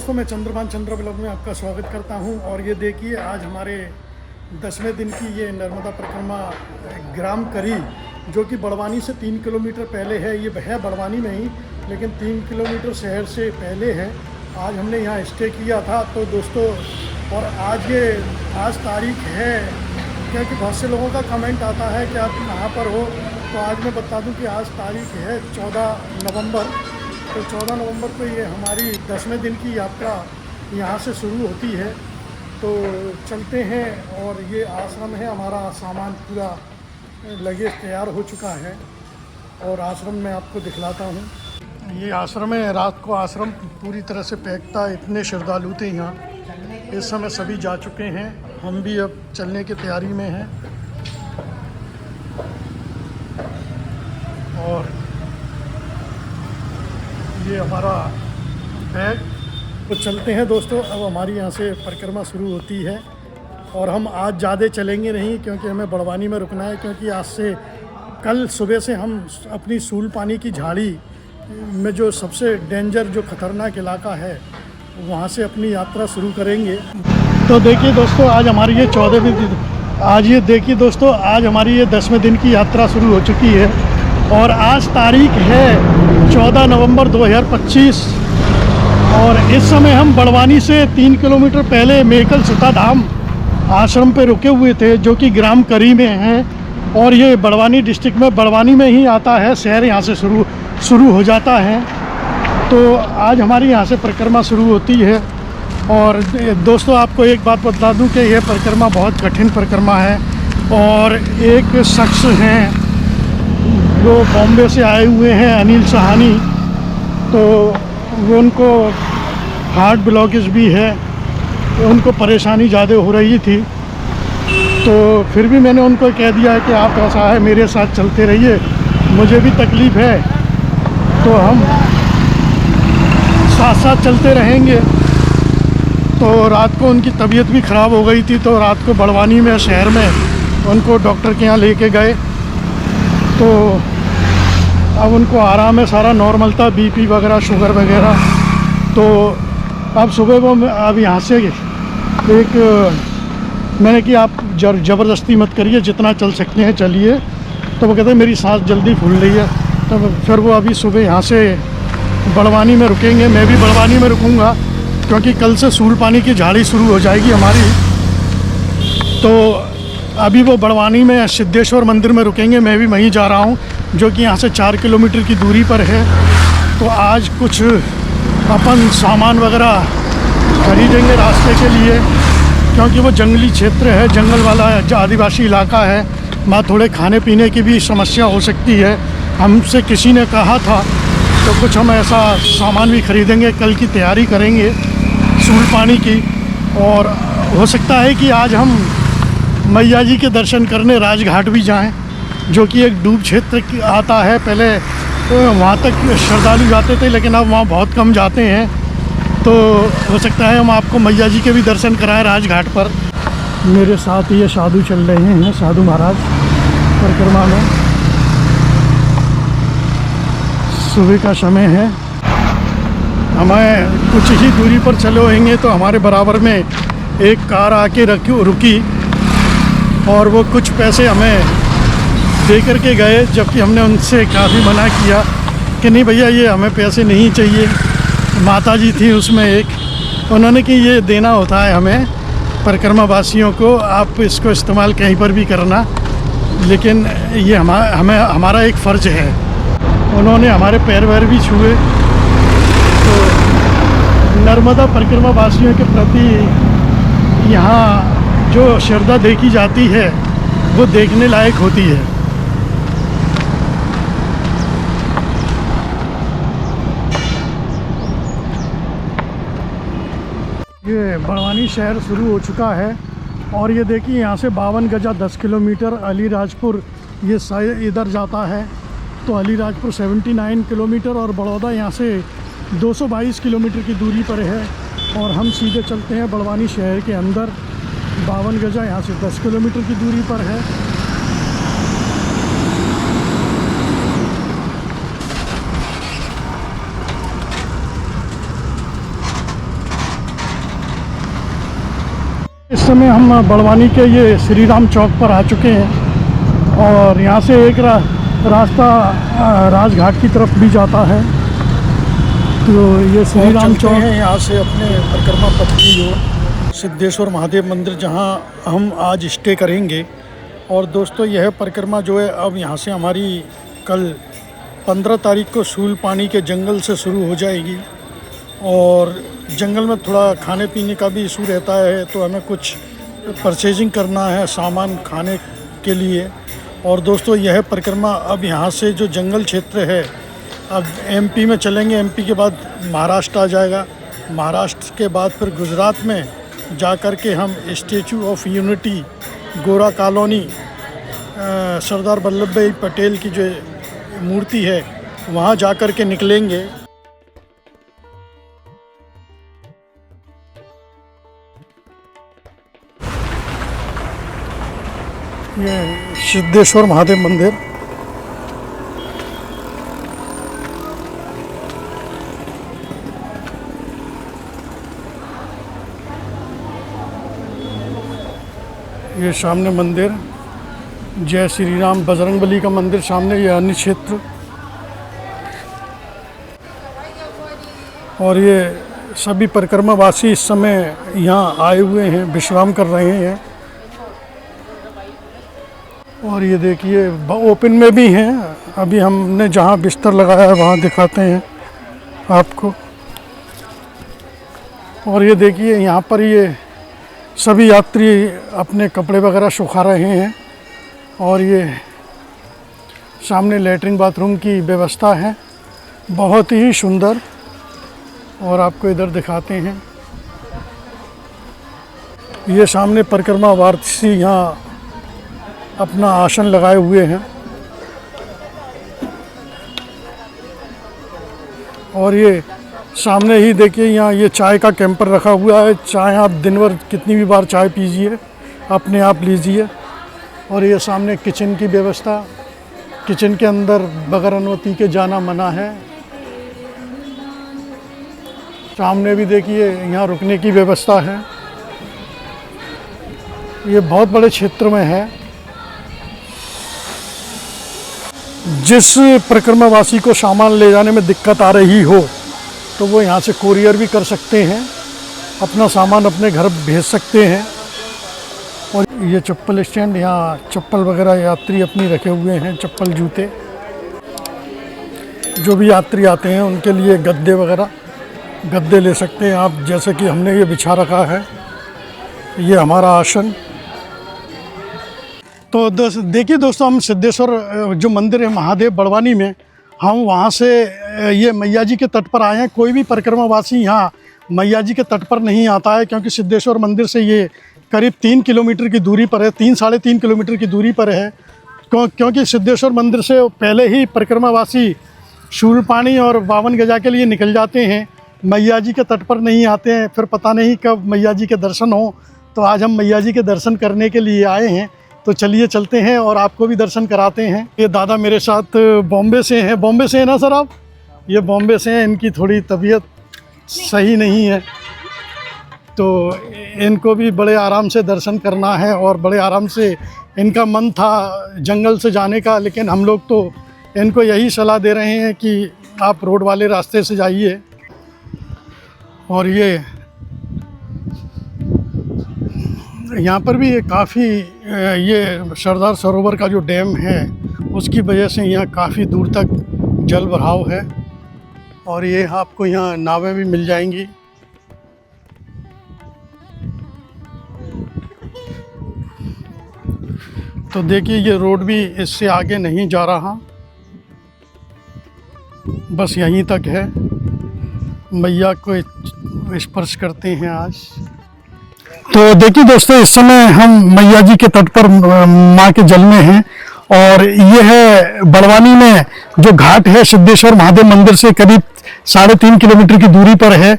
दोस्तों, मैं चंद्रभान चंद्र ब्लॉग में आपका स्वागत करता हूं। और ये देखिए, आज हमारे 10वें दिन की ये नर्मदा परिक्रमा ग्राम करी, जो कि बड़वानी से 3 किलोमीटर पहले है। ये है बड़वानी में ही, लेकिन 3 किलोमीटर शहर से पहले है। आज हमने यहाँ स्टे किया था। तो दोस्तों, और आज तारीख है, क्योंकि बहुत से लोगों का कमेंट आता है कि आप कहाँ पर हो। तो आज मैं बता दूं कि आज तारीख है 14 नवंबर। तो 14 नवंबर को ये हमारी 10वें दिन की यात्रा यहाँ से शुरू होती है। तो चलते हैं। और ये आश्रम है, हमारा सामान पूरा लगेज तैयार हो चुका है और आश्रम में आपको दिखलाता हूँ। ये आश्रम है। रात को आश्रम पूरी तरह से पैक था, इतने श्रद्धालु थे यहाँ। इस समय सभी जा चुके हैं, हम भी अब चलने की तैयारी में हैं। और ये हमारा बैग। तो चलते हैं दोस्तों, अब हमारी यहाँ से परिक्रमा शुरू होती है। और हम आज ज़्यादा चलेंगे नहीं, क्योंकि हमें बड़वानी में रुकना है। क्योंकि आज से कल सुबह से हम अपनी सूल पानी की झाड़ी में, जो सबसे डेंजर, जो ख़तरनाक इलाका है, वहाँ से अपनी यात्रा शुरू करेंगे। तो देखिए दोस्तों, आज हमारी ये 14वें दिन, आज हमारी ये 10वें दिन की यात्रा शुरू हो चुकी है। और आज तारीख है 14 नवंबर 2025। और इस समय हम बड़वानी से 3 किलोमीटर पहले मेकल सीता धाम आश्रम पे रुके हुए थे, जो कि ग्राम करी में है। और ये बड़वानी डिस्ट्रिक्ट में, बड़वानी में ही आता है। शहर यहाँ से शुरू हो जाता है। तो आज हमारी यहाँ से परिक्रमा शुरू होती है। और दोस्तों, आपको एक बात बता दूं कि यह परिक्रमा बहुत कठिन परिक्रमा है। और एक शख्स हैं जो बॉम्बे से आए हुए हैं, अनिल सहानी। तो वो, उनको हार्ट ब्लॉकेज भी है, तो उनको परेशानी ज़्यादा हो रही थी। तो फिर भी मैंने उनको कह दिया है कि आप ऐसा है, मेरे साथ चलते रहिए, मुझे भी तकलीफ़ है, तो हम साथ साथ चलते रहेंगे। तो रात को उनकी तबीयत भी ख़राब हो गई थी, तो रात को बड़वानी में, शहर में, उनको डॉक्टर के यहाँ लेके गए। तो अब उनको आराम है, सारा नॉर्मल था, बीपी वगैरह, शुगर वगैरह। तो अब सुबह को अब यहाँ से मैंने कि आप ज़बरदस्ती मत करिए, जितना चल सकते हैं चलिए। तो वो कहते हैं मेरी सांस जल्दी फूल रही है। तो फिर वो अभी सुबह यहाँ से बड़वानी में रुकेंगे। मैं भी बड़वानी में रुकूँगा, क्योंकि कल से सूल पानी की झाड़ी शुरू हो जाएगी हमारी। तो अभी वो बड़वानी में सिद्धेश्वर मंदिर में रुकेंगे, मैं भी वहीं जा रहा हूँ, जो कि यहाँ से 4 किलोमीटर की दूरी पर है। तो आज कुछ अपन सामान वगैरह खरीदेंगे रास्ते के लिए, क्योंकि वो जंगली क्षेत्र है, जंगल वाला आदिवासी इलाका है। वहाँ थोड़े खाने पीने की भी समस्या हो सकती है, हमसे किसी ने कहा था। तो कुछ हम ऐसा सामान भी खरीदेंगे, कल की तैयारी करेंगे सूल पानी की। और हो सकता है कि आज हम मैया जी के दर्शन करने राजघाट भी जाएं, जो कि एक डूब क्षेत्र आता है। पहले तो वहाँ तक श्रद्धालु जाते थे, लेकिन अब वहाँ बहुत कम जाते हैं। तो हो सकता है हम आपको मैया जी के भी दर्शन कराएं राजघाट पर। मेरे साथ ये साधु चल रहे हैं, साधु महाराज परिक्रमा में। सुबह का समय है, हमें कुछ ही दूरी पर चले होंगे तो हमारे बराबर में एक कार आके रुकी, और वो कुछ पैसे हमें दे करके गए, जबकि हमने उनसे काफ़ी मना किया कि नहीं भैया, ये हमें पैसे नहीं चाहिए। माता जी थी उसमें एक, उन्होंने कि ये देना होता है हमें परिक्रमा वासियों को, आप इसको इस्तेमाल कहीं पर भी करना, लेकिन ये हमारा एक फ़र्ज़ है। उन्होंने हमारे पैर वैर भी छुए। तो नर्मदा परिक्रमा वासियों के प्रति यहाँ जो श्रद्धा देखी जाती है, वो देखने लायक होती है। ये बड़वानी शहर शुरू हो चुका है। और ये देखिए, यहाँ से 52 गजा 10 किलोमीटर अलीराजपुर ये इधर जाता है। तो अलीराजपुर 79 किलोमीटर और बड़ौदा यहाँ से 222 किलोमीटर की दूरी पर है। और हम सीधे चलते हैं बड़वानी शहर के अंदर। 52 गजा यहाँ से 10 किलोमीटर की दूरी पर है। इस समय हम बड़वानी के ये श्री राम चौक पर आ चुके हैं और यहाँ से एक रास्ता राजघाट की तरफ भी जाता है। तो ये श्री राम चौक है, यहाँ से अपने परिक्रमा पथ की ओर सिद्धेश्वर महादेव मंदिर जहाँ हम आज स्टे करेंगे। और दोस्तों यह परिक्रमा जो है अब यहाँ से हमारी कल 15 तारीख को सूलपानी के जंगल से शुरू हो जाएगी। और जंगल में थोड़ा खाने पीने का भी इशू रहता है, तो हमें कुछ परचेजिंग करना है सामान खाने के लिए। और दोस्तों यह परिक्रमा अब यहाँ से जो जंगल क्षेत्र है अब एमपी में चलेंगे, एमपी के बाद महाराष्ट्र आ जाएगा, महाराष्ट्र के बाद फिर गुजरात में जा कर के हम स्टैचू ऑफ यूनिटी गोरा कॉलोनी सरदार वल्लभ भाई पटेल की जो मूर्ति है वहाँ जा कर के निकलेंगे। ये सिद्धेश्वर महादेव मंदिर, ये सामने मंदिर जय श्री राम बजरंगबली का मंदिर सामने, ये अन्य क्षेत्र। और ये सभी परिक्रमावासी इस समय यहाँ आए हुए हैं, विश्राम कर रहे हैं। और ये देखिए ओपन में भी हैं, अभी हमने जहाँ बिस्तर लगाया है वहाँ दिखाते हैं आपको। और ये देखिए यहाँ पर ये सभी यात्री अपने कपड़े वगैरह सुखा रहे हैं। और ये सामने लैट्रिन बाथरूम की व्यवस्था है, बहुत ही सुंदर। और आपको इधर दिखाते हैं, ये सामने परिक्रमावासी यहाँ अपना आसन लगाए हुए हैं। और ये सामने ही देखिए यहाँ ये चाय का कैंपर रखा हुआ है, चाय आप दिन भर कितनी भी बार चाय पीजिए, अपने आप लीजिए। और ये सामने किचन की व्यवस्था, किचन के अंदर बगैर अनुमति के जाना मना है। सामने भी देखिए यहाँ रुकने की व्यवस्था है, ये बहुत बड़े क्षेत्र में है। जिस परिक्रमावासी को सामान ले जाने में दिक्कत आ रही हो तो वो यहाँ से कोरियर भी कर सकते हैं, अपना सामान अपने घर भेज सकते हैं। और ये चप्पल स्टैंड, यहाँ चप्पल वगैरह यात्री अपनी रखे हुए हैं, चप्पल जूते। जो भी यात्री आते हैं उनके लिए गद्दे वगैरह गद्दे ले सकते हैं आप, जैसे कि हमने ये बिछा रखा है, ये हमारा आसन। तो देखिए दोस्तों, हम सिद्धेश्वर जो मंदिर है महादेव बड़वानी में, हम वहाँ से ये मैया जी के तट पर आए हैं। कोई भी परिक्रमावासी यहाँ मैया जी के तट पर नहीं आता है, क्योंकि सिद्धेश्वर मंदिर से ये करीब 3 किलोमीटर की दूरी पर है, 3-3.5 किलोमीटर की दूरी पर है। क्योंकि सिद्धेश्वर मंदिर से पहले ही परिक्रमावासी शूलपानी और 52 गजा के लिए निकल जाते हैं, मैया जी के तट पर नहीं आते हैं। फिर पता नहीं कब मैया जी के दर्शन हो, तो आज हम मैया जी के दर्शन करने के लिए आए हैं। तो चलिए चलते हैं और आपको भी दर्शन कराते हैं। ये दादा मेरे साथ बॉम्बे से हैं। बॉम्बे से हैं ना सर आप? ये बॉम्बे से हैं, इनकी थोड़ी तबीयत सही नहीं है, तो इनको भी बड़े आराम से दर्शन करना है। और बड़े आराम से इनका मन था जंगल से जाने का, लेकिन हम लोग तो इनको यही सलाह दे रहे हैं कि आप रोड वाले रास्ते से जाइए। और ये यहाँ पर भी काफ़ी ये सरदार सरोवर का जो डैम है उसकी वजह से यहाँ काफ़ी दूर तक जल भराव है। और ये आपको यहाँ नावें भी मिल जाएंगी। तो देखिए ये रोड भी इससे आगे नहीं जा रहा, बस यहीं तक है। मैया को स्पर्श करते हैं आज। तो देखिए दोस्तों, इस समय हम मैया जी के तट पर माँ के जल में हैं। और ये है बड़वानी में जो घाट है, सिद्धेश्वर महादेव मंदिर से करीब 3.5 किलोमीटर की दूरी पर है।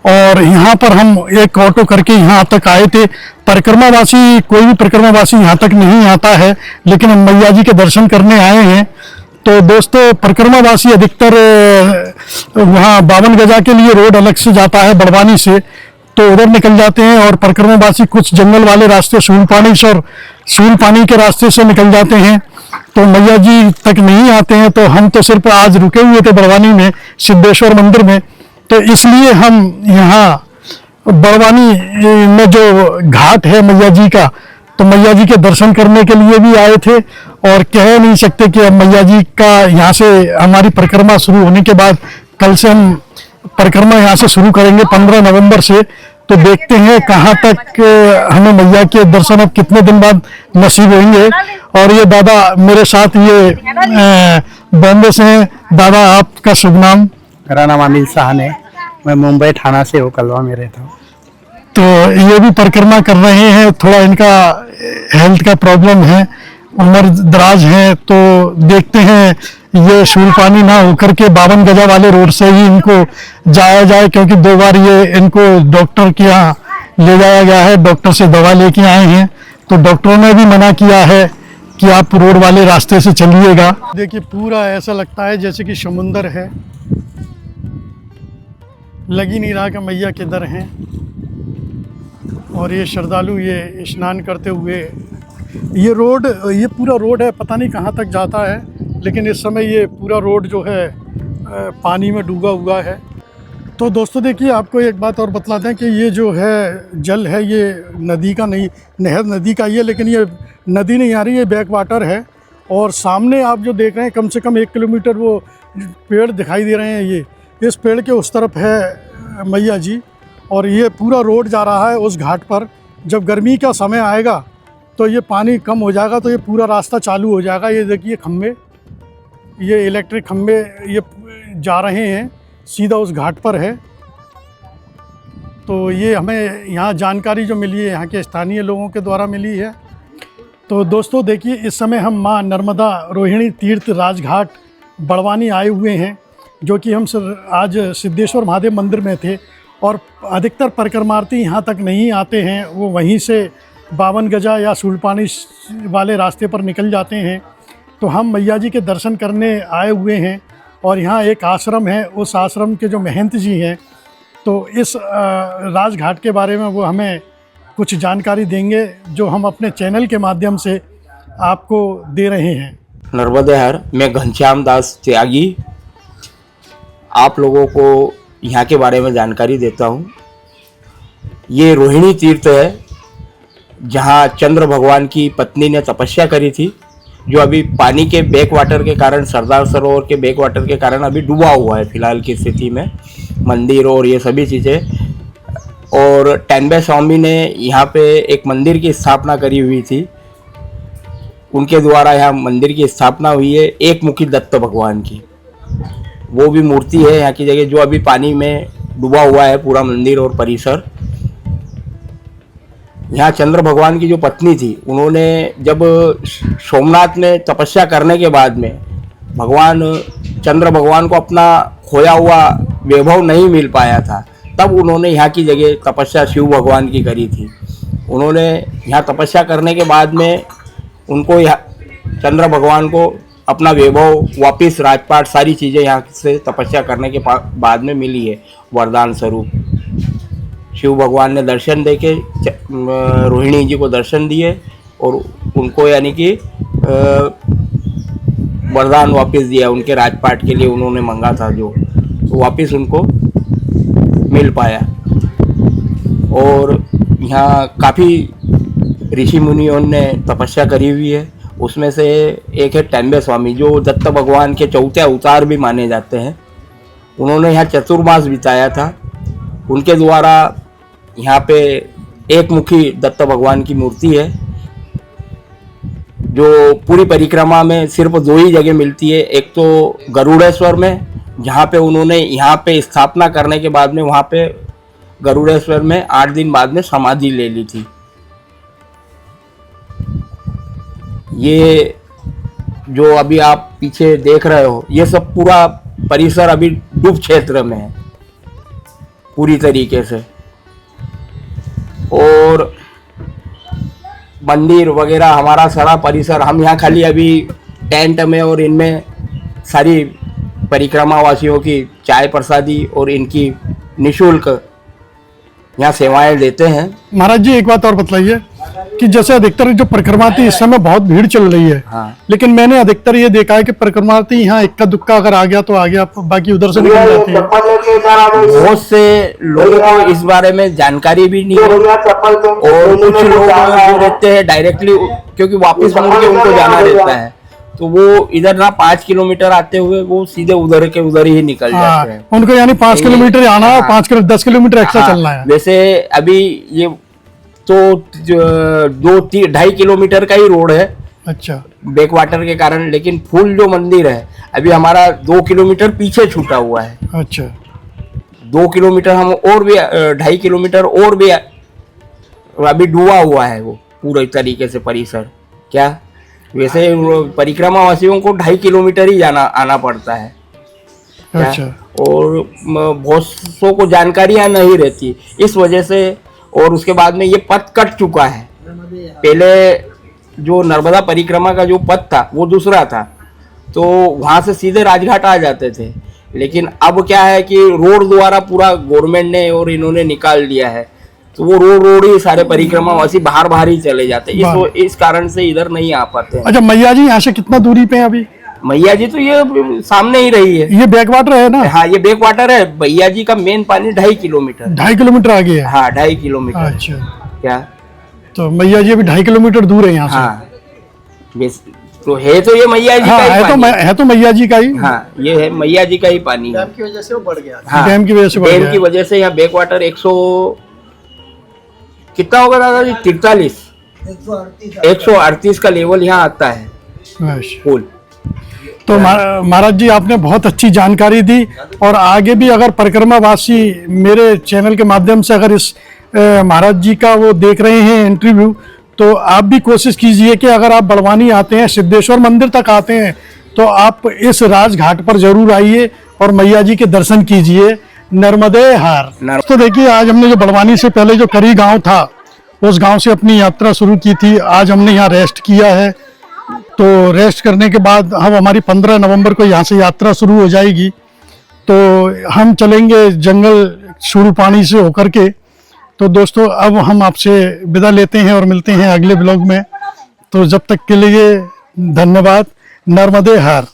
और यहाँ पर हम एक ऑटो करके यहाँ तक आए थे। परिक्रमावासी, कोई भी परिक्रमावासी यहाँ तक नहीं आता है, लेकिन हम मैया जी के दर्शन करने आए हैं। तो दोस्तों, परिक्रमावासी अधिकतर वहाँ 52 गजा के लिए रोड अलग से जाता है बड़वानी से, तो उधर निकल जाते हैं, और परिक्रमावासी कुछ जंगल वाले रास्ते सूलपानी के रास्ते से निकल जाते हैं, तो मैया जी तक नहीं आते हैं। तो हम तो सिर्फ आज रुके हुए थे बड़वानी में सिद्धेश्वर मंदिर में, तो इसलिए हम यहाँ बड़वानी में जो घाट है मैया जी का, तो मैया जी के दर्शन करने के लिए भी आए थे। और कह नहीं सकते कि अब मैया जी का यहाँ से हमारी परिक्रमा शुरू होने के बाद कल से हम परिक्रमा यहाँ से शुरू करेंगे 15 नवंबर से। तो देखते हैं कहाँ तक हमें मैया के दर्शन अब कितने दिन बाद नसीब होंगे। और ये दादा मेरे साथ ये बॉम्बे से हैं। दादा आपका शुभ नाम? मेरा नाम अनिल साहन है, मैं मुंबई थाना से हूँ, कलवा में रहता हूँ। तो ये भी परिक्रमा कर रहे हैं, थोड़ा इनका हेल्थ का प्रॉब्लम है, उम्र दराज है, तो देखते हैं ये शूलपानी ना होकर के 52 गजा वाले रोड से ही इनको जाया जाए, क्योंकि 2 बार ये इनको डॉक्टर के यहाँ ले जाया गया है, डॉक्टर से दवा लेके आए हैं, तो डॉक्टरों ने भी मना किया है कि आप रोड वाले रास्ते से चलिएगा। देखिए पूरा ऐसा लगता है जैसे कि समुंदर है, लग ही नहीं रहा कि मैया किधर हैं। और ये श्रद्धालु ये स्नान करते हुए, ये पूरा रोड है, पता नहीं कहाँ तक जाता है, लेकिन इस समय ये पूरा रोड जो है पानी में डूबा हुआ है। तो दोस्तों देखिए, आपको एक बात और बतला दें कि ये जो है जल है ये नदी का नहीं, नहर नदी का ही है, लेकिन ये नदी नहीं आ रही, ये बैक वाटर है। और सामने आप जो देख रहे हैं कम से कम 1 किलोमीटर वो पेड़ दिखाई दे रहे हैं, ये इस पेड़ के उस तरफ है मैया जी। और ये पूरा रोड जा रहा है उस घाट पर। जब गर्मी का समय आएगा तो ये पानी कम हो जाएगा, तो ये पूरा रास्ता चालू हो जाएगा। ये देखिए खम्भे, ये इलेक्ट्रिक खम्भे ये जा रहे हैं, सीधा उस घाट पर है। तो ये हमें यहाँ जानकारी जो मिली है यहाँ के स्थानीय लोगों के द्वारा मिली है। तो दोस्तों देखिए, इस समय हम माँ नर्मदा रोहिणी तीर्थ राजघाट बड़वानी आए हुए हैं, जो कि हम आज सिद्धेश्वर महादेव मंदिर में थे। और अधिकतर परिक्रमार्थी यहाँ तक नहीं आते हैं, वो वहीं से 52 गजा या सूलपानी वाले रास्ते पर निकल जाते हैं। तो हम मैया जी के दर्शन करने आए हुए हैं, और यहाँ एक आश्रम है, उस आश्रम के जो महंत जी हैं, तो इस राजघाट के बारे में वो हमें कुछ जानकारी देंगे, जो हम अपने चैनल के माध्यम से आपको दे रहे हैं। नर्मदे हर, मैं घनश्याम दास त्यागी आप लोगों को यहाँ के बारे में जानकारी देता हूँ। ये रोहिणी तीर्थ है, जहाँ चंद्र भगवान की पत्नी ने तपस्या करी थी, जो अभी पानी के बैक वाटर के कारण, सरदार सरोवर के बैक वाटर के कारण अभी डूबा हुआ है फिलहाल की स्थिति में, मंदिर और ये सभी चीज़ें। और टेनबे स्वामी ने यहाँ पे एक मंदिर की स्थापना करी हुई थी, उनके द्वारा यहाँ मंदिर की स्थापना हुई है एक मुखी दत्त भगवान की। वो भी मूर्ति है यहाँ की जगह, जो अभी पानी में डूबा हुआ है पूरा मंदिर और परिसर। यहाँ चंद्र भगवान की जो पत्नी थी, उन्होंने जब सोमनाथ में तपस्या करने के बाद में भगवान चंद्र भगवान को अपना खोया हुआ वैभव नहीं मिल पाया था, तब उन्होंने यहाँ की जगह तपस्या शिव भगवान की करी थी। उन्होंने यहाँ तपस्या करने के बाद में उनको यहाँ चंद्र भगवान को अपना वैभव वापिस, राजपाट, सारी चीज़ें यहाँ से तपस्या करने के बाद में मिली है वरदान स्वरूप। शिव भगवान ने दर्शन देके रोहिणी जी को दर्शन दिए और उनको यानी कि वरदान वापस दिया, उनके राजपाट के लिए उन्होंने मांगा था जो, तो वापस उनको मिल पाया। और यहाँ काफ़ी ऋषि मुनियों ने तपस्या करी हुई है, उसमें से एक है टेनबे स्वामी, जो दत्त भगवान के चौथे अवतार भी माने जाते हैं। उन्होंने यहाँ चतुर्मास बिताया था, उनके द्वारा यहाँ पे एक मुखी दत्त भगवान की मूर्ति है, जो पूरी परिक्रमा में सिर्फ 2 ही जगह मिलती है। एक तो गरुड़ेश्वर में, जहाँ पे उन्होंने यहाँ पे स्थापना करने के बाद में वहाँ पे गरुड़ेश्वर में 8 दिन बाद में समाधि ले ली थी। ये जो अभी आप पीछे देख रहे हो, ये सब पूरा परिसर अभी डूब क्षेत्र में है पूरी तरीके से। और मंदिर वगैरह हमारा सारा परिसर, हम यहाँ खाली अभी टेंट में और इनमें सारी परिक्रमा वासियों की चाय प्रसादी और इनकी निःशुल्क यहाँ सेवाएं देते हैं। महाराज जी एक बात और बतलाइए कि जैसे अधिकतर जो परिक्रमार्थी इस समय बहुत भीड़ चल रही है, हाँ। लेकिन मैंने अधिकतर ये देखा है कि परिक्रमार्थी यहाँ इक्का दुक्का अगर आ गया तो आ गया, बाकी उधर से निकल जाते हैं। बहुत से लोगों को इस बारे में जानकारी भी नहीं है, और कुछ लोग जो रहते हैं डायरेक्टली, क्योंकि वापस मुड़ के उनको जाना रहता है, तो वो इधर ना 5 किलोमीटर आते हुए वो सीधे उधर के उधर ही निकल जाते हैं। उनको यानी 5 किलोमीटर आना है, 10 किलोमीटर एक्स्ट्रा चलना है। वैसे अभी ये तो 2-2.5 किलोमीटर का ही रोड है, अच्छा, बैक वाटर के कारण, लेकिन फुल जो मंदिर है अभी हमारा 2 किलोमीटर पीछे छूटा हुआ है। अच्छा, 2 किलोमीटर हम और भी 2.5 किलोमीटर और भी अभी डूबा हुआ है वो पूरे तरीके से परिसर। क्या वैसे परिक्रमा वासियों को 2.5 किलोमीटर ही आना पड़ता है। अच्छा, और बहुत सौ को जानकारियां नहीं रहती इस वजह से। और उसके बाद में ये पथ कट चुका है। पहले जो नर्मदा परिक्रमा का जो पथ था वो दूसरा था, तो वहां से सीधे राजघाट आ जाते थे, लेकिन अब क्या है कि रोड द्वारा पूरा गवर्नमेंट ने और इन्होंने निकाल दिया है, तो वो रोड ही सारे परिक्रमा वासी बाहर ही चले जाते हैं। इस कारण से इधर नहीं आ पाते हैं। अच्छा, मैया जी यहाँ से कितना दूरी पे है अभी? मैया जी तो ये सामने ही रही है। ये बैक वाटर है ना? हाँ, ये बैक वाटर है। मैया जी का मेन पानी 2.5 किलोमीटर 2.5 किलोमीटर आगे है। हाँ, 2.5 किलोमीटर। अच्छा, क्या तो मैया जी अभी 2.5 किलोमीटर दूर है यहाँ से। हाँ, तो है तो ये मैया जी का ही पानी है तो मैया जी का ही। हाँ, ये है मैया जी का ही पानी है। डैम की वजह से वो बढ़ गया। हाँ, डैम की वजह से बढ़ डैम गया। की वजह से यहाँ बैक वाटर 100 कितना होगा दादाजी? 43 138 का लेवल यहाँ आता है अच्छा। फुल। तो महाराज जी आपने बहुत अच्छी जानकारी दी, और आगे भी अगर परिक्रमावासी मेरे चैनल के माध्यम से अगर इस महाराज जी का वो देख रहे हैं इंटरव्यू, तो आप भी कोशिश कीजिए कि अगर आप बड़वानी आते हैं, सिद्धेश्वर मंदिर तक आते हैं, तो आप इस राजघाट पर जरूर आइए और मैया जी के दर्शन कीजिए। नर्मदे हार। तो देखिए, आज हमने जो बड़वानी से पहले जो करी गांव था, उस गांव से अपनी यात्रा शुरू की थी। आज हमने यहाँ रेस्ट किया है, तो रेस्ट करने के बाद हम हमारी 15 नवंबर को यहाँ से यात्रा शुरू हो जाएगी। तो हम चलेंगे जंगल शुरू पानी से होकर के। तो दोस्तों, अब हम आपसे विदा लेते हैं और मिलते हैं अगले ब्लॉग में। तो जब तक के लिए धन्यवाद। नर्मदे हार।